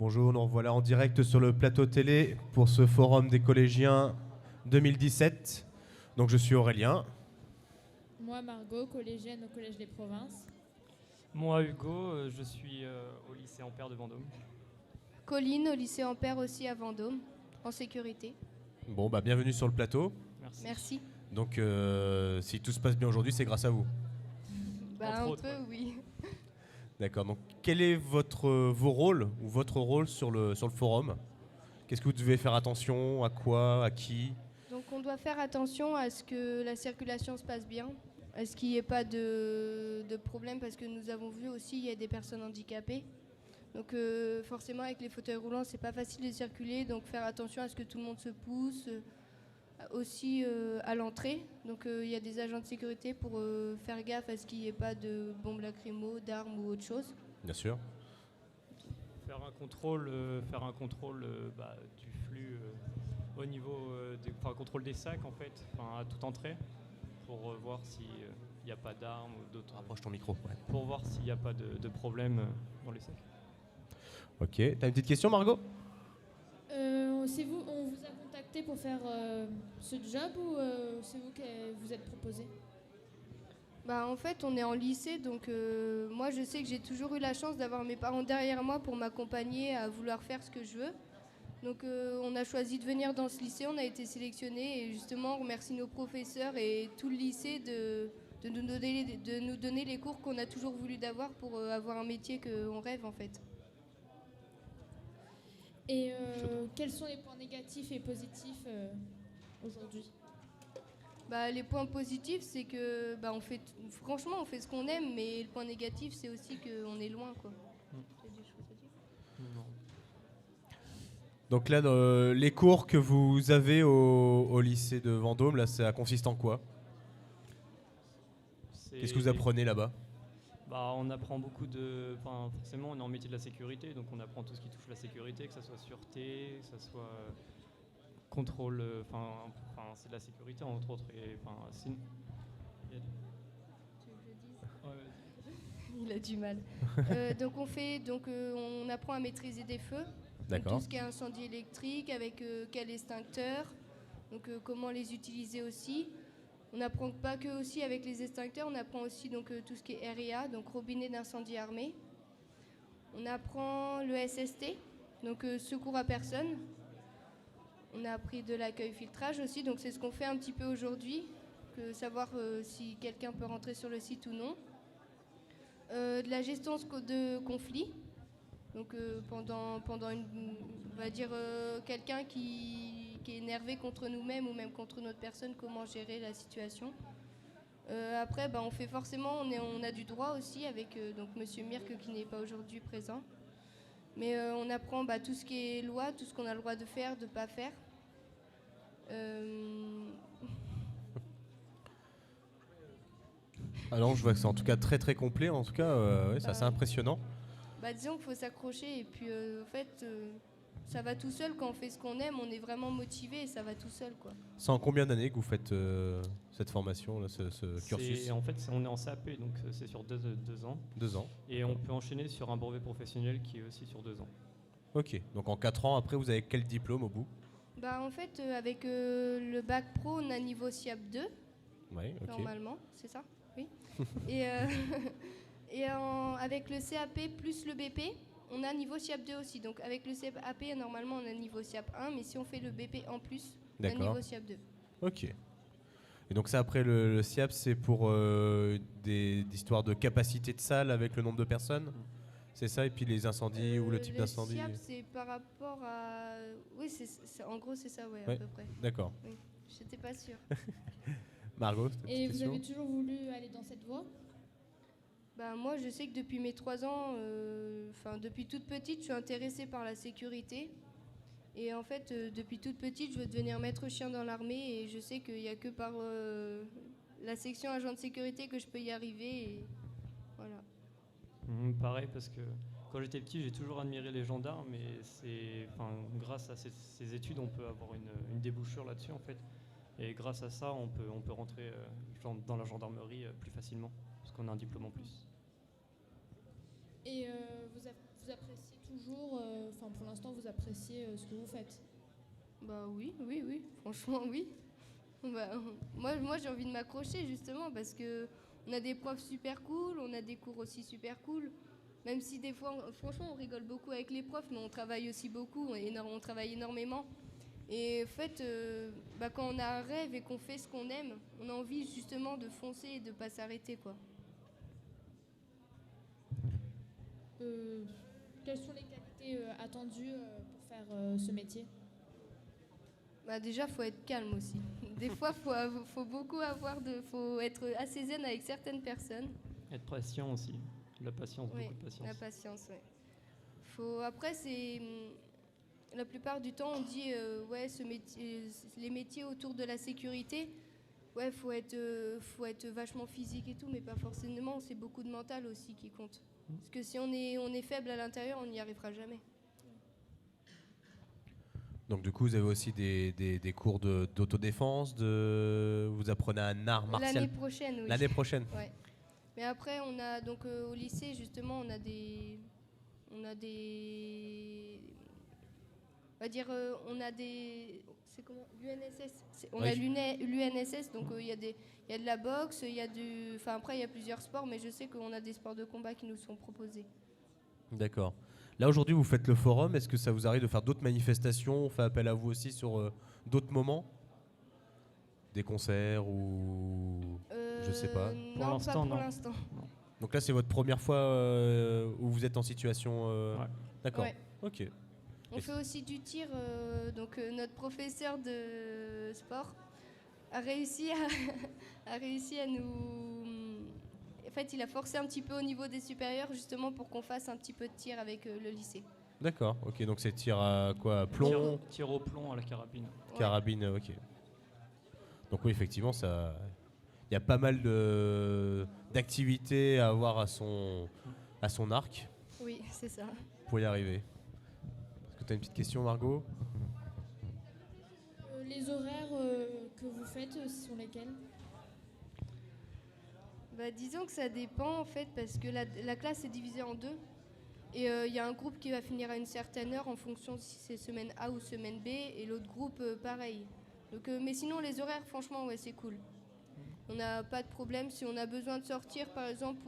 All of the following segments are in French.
Bonjour, nous revoilà en direct sur le plateau télé pour ce forum des collégiens 2017. Donc je suis Aurélien. Moi, Margot, collégienne au Collège des Provinces. Moi, Hugo, je suis au lycée Ampère de Vendôme. Colline, au lycée Ampère aussi à Vendôme, en sécurité. Bon, bienvenue sur le plateau. Merci. Merci. Donc si tout se passe bien aujourd'hui, c'est grâce à vous. Un autres, peu, ouais. oui. D'accord, donc quel est vos rôles ou votre rôle sur le forum? Qu'est-ce que vous devez faire attention? À quoi? À qui? Donc on doit faire attention à ce que la circulation se passe bien, à ce qu'il n'y ait pas de problème, parce que nous avons vu aussi il y a des personnes handicapées. Donc forcément avec les fauteuils roulants c'est pas facile de circuler, donc faire attention à ce que tout le monde se pousse. Aussi à l'entrée, donc il y a des agents de sécurité pour faire gaffe à ce qu'il n'y ait pas de bombes lacrymo, d'armes ou autre chose. Bien sûr. Faire un contrôle du flux au niveau contrôle des sacs en fait, à toute entrée, pour voir s'il n'y a pas d'armes ou d'autres. Rapproche ton micro. Ouais. Pour voir s'il n'y a pas de problème dans les sacs. Ok, t'as une petite question, Margot? C'est vous, on vous a contacté pour faire ce job ou c'est vous qui vous êtes proposé? En fait, on est en lycée, donc moi je sais que j'ai toujours eu la chance d'avoir mes parents derrière moi pour m'accompagner à vouloir faire ce que je veux. Donc on a choisi de venir dans ce lycée, on a été sélectionnés et justement on remercie nos professeurs et tout le lycée de nous donner les cours qu'on a toujours voulu d'avoir pour avoir un métier qu'on rêve en fait. Et quels sont les points négatifs et positifs aujourd'hui? Les points positifs, c'est que franchement, on fait ce qu'on aime, mais le point négatif, c'est aussi qu'on est loin, quoi. T'as des choses à dire ? Non. Donc là, les cours que vous avez au lycée de Vendôme, là, ça consiste en quoi? Qu'est-ce que vous apprenez là-bas? On apprend beaucoup forcément, on est en métier de la sécurité, donc on apprend tout ce qui touche la sécurité, que ça soit sûreté, que ça soit contrôle, c'est de la sécurité entre autres. Il a du mal. On apprend à maîtriser des feux. D'accord. Donc, tout ce qui est incendie électrique, avec quel extincteur, donc comment les utiliser aussi. On n'apprend pas que aussi avec les extincteurs, on apprend aussi tout ce qui est RIA, donc robinet d'incendie armé. On apprend le SST, donc secours à personne. On a appris de l'accueil filtrage aussi, donc c'est ce qu'on fait un petit peu aujourd'hui, savoir si quelqu'un peut rentrer sur le site ou non. De la gestion de conflits, donc pendant on va dire quelqu'un qui est énervé contre nous-mêmes ou même contre notre personne, comment gérer la situation. Après, on fait forcément, on a du droit aussi avec donc Monsieur Mirk qui n'est pas aujourd'hui présent. Mais on apprend tout ce qui est loi, tout ce qu'on a le droit de faire, de ne pas faire. Alors, je vois que c'est en tout cas très très complet. En tout cas, ouais, c'est assez impressionnant. Disons qu'il faut s'accrocher et puis en fait, ça va tout seul quand on fait ce qu'on aime. On est vraiment motivé et ça va tout seul, quoi. C'est en combien d'années que vous faites cette formation, là, ce cursus? En fait, on est en CAP, donc c'est sur 2 ans. 2 ans. Et on peut enchaîner sur un brevet professionnel qui est aussi sur 2 ans. Ok, donc en 4 ans, après, vous avez quel diplôme au bout? En fait, avec le bac pro, on a niveau SIAP 2, Ouais, ok. normalement, c'est ça? Oui. Avec le CAP plus le BP, on a niveau SIAP 2 aussi. Donc avec le CAP, normalement, on a niveau SIAP 1, mais si on fait le BP en plus, on a D'accord. niveau SIAP 2. Ok. Et donc ça, après, le SIAP, c'est pour des histoires de capacité de salle avec le nombre de personnes? C'est ça? Et puis les incendies ou le type d'incendie? Le SIAP, c'est par rapport à... Oui, en gros, c'est ça, ouais, à peu près. D'accord. Oui. J'étais pas sûre. Margot, c'était une Et petite vous question? avez toujours voulu aller dans cette voie? Moi, je sais que depuis mes 3 ans, depuis toute petite, je suis intéressée par la sécurité. Et en fait, depuis toute petite, je veux devenir maître chien dans l'armée. Et je sais qu'il n'y a que par la section agent de sécurité que je peux y arriver. Et voilà. Pareil, parce que quand j'étais petit, j'ai toujours admiré les gendarmes. Et grâce à ces études, on peut avoir une débouchure là-dessus, en fait. Et grâce à ça, on peut rentrer dans la gendarmerie plus facilement, parce qu'on a un diplôme en plus. Et vous appréciez toujours, pour l'instant, vous appréciez ce que vous faites? Bah oui, oui, oui, franchement oui. Bah, moi j'ai envie de m'accrocher justement parce que on a des profs super cool, on a des cours aussi super cool. Même si des fois, franchement, on rigole beaucoup avec les profs, mais on travaille aussi beaucoup, on travaille énormément. Et en fait, quand on a un rêve et qu'on fait ce qu'on aime, on a envie justement de foncer et de ne pas s'arrêter, quoi. Quelles sont les qualités attendues pour faire ce métier? Bah déjà, faut être calme aussi. Des fois, faut être assez zen avec certaines personnes. Être patient aussi. La patience, Oui, beaucoup de patience. la patience, ouais. Après, la plupart du temps, on dit les métiers autour de la sécurité, ouais, faut être vachement physique et tout, mais pas forcément. C'est beaucoup de mental aussi qui compte. Parce que si on est faible à l'intérieur, on n'y arrivera jamais. Donc du coup, vous avez aussi des cours d'autodéfense, vous apprenez un art martial. L'année prochaine, oui. L'année prochaine. Ouais. Mais après, on a donc au lycée justement, on a des, c'est comment, l'UNSS. On a l'UNSS, donc il y a de la boxe, après il y a plusieurs sports, mais je sais qu'on a des sports de combat qui nous sont proposés. D'accord. Là aujourd'hui, vous faites le forum. Est-ce que ça vous arrive de faire d'autres manifestations? On fait appel à vous aussi sur d'autres moments? Des concerts ou je sais pas. Non, pas pour l'instant. Donc là, c'est votre première fois où vous êtes en situation. Ouais. D'accord. Ouais. Ok. On fait aussi du tir. Notre professeur de sport a réussi à nous. En fait, il a forcé un petit peu au niveau des supérieurs justement pour qu'on fasse un petit peu de tir avec le lycée. D'accord. Ok. Donc c'est tir à quoi? Plomb. Tir au plomb à la carabine. Ouais. Carabine. Ok. Donc oui, effectivement, ça. Il y a pas mal d'activités à avoir à son arc Oui, c'est ça. pour y arriver. Est-ce que tu as une petite question, Margot? Les horaires que vous faites sont lesquels? Disons que ça dépend en fait parce que la classe est divisée en deux et il y a un groupe qui va finir à une certaine heure en fonction si c'est semaine A ou semaine B et l'autre groupe pareil. Donc, mais sinon les horaires franchement ouais c'est cool. On n'a pas de problème si on a besoin de sortir par exemple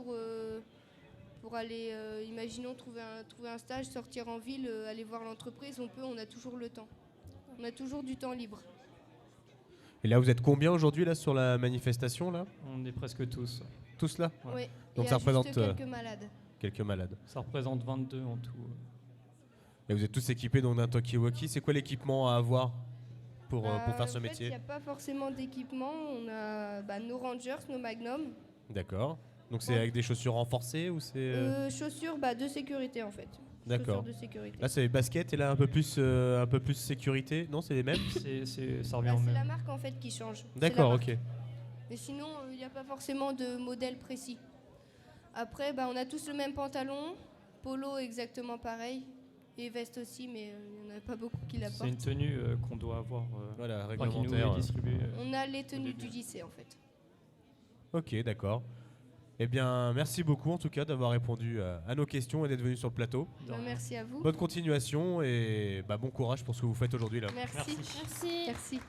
pour aller imaginons trouver un stage, sortir en ville, aller voir l'entreprise, on a toujours le temps. On a toujours du temps libre. Et là, vous êtes combien aujourd'hui là sur la manifestation là? On est presque tous. Tous là? Ouais. Ouais. Donc Et ça à juste représente quelques malades. quelques malades. Ça représente 22 en tout. Et vous êtes tous équipés donc d'un talkie-walkie. C'est quoi l'équipement à avoir pour faire ce En fait, métier? il n'y a pas forcément d'équipement. On a nos Rangers, nos Magnum. D'accord. Donc c'est Ouais. avec des chaussures renforcées ou c'est Chaussures de sécurité en fait. D'accord. Chaussures de sécurité. Là c'est les baskets et là un peu plus sécurité. Non, c'est les mêmes? Ça revient au C'est même. la marque en fait qui change. C'est D'accord, la marque. ok. Mais sinon, il n'y a pas forcément de modèle précis. Après, on a tous le même pantalon, polo exactement pareil, et veste aussi, mais il n'y en a pas beaucoup qui la C'est une portent. tenue qu'on doit avoir. Voilà, Enfin, qui nous est réglementaire. distribuée. On a les tenues début. du lycée en fait. Ok, d'accord. Eh bien, merci beaucoup en tout cas d'avoir répondu à nos questions et d'être venu sur le plateau. Merci à vous. Bonne continuation et bon courage pour ce que vous faites aujourd'hui là. Merci. Merci. Merci.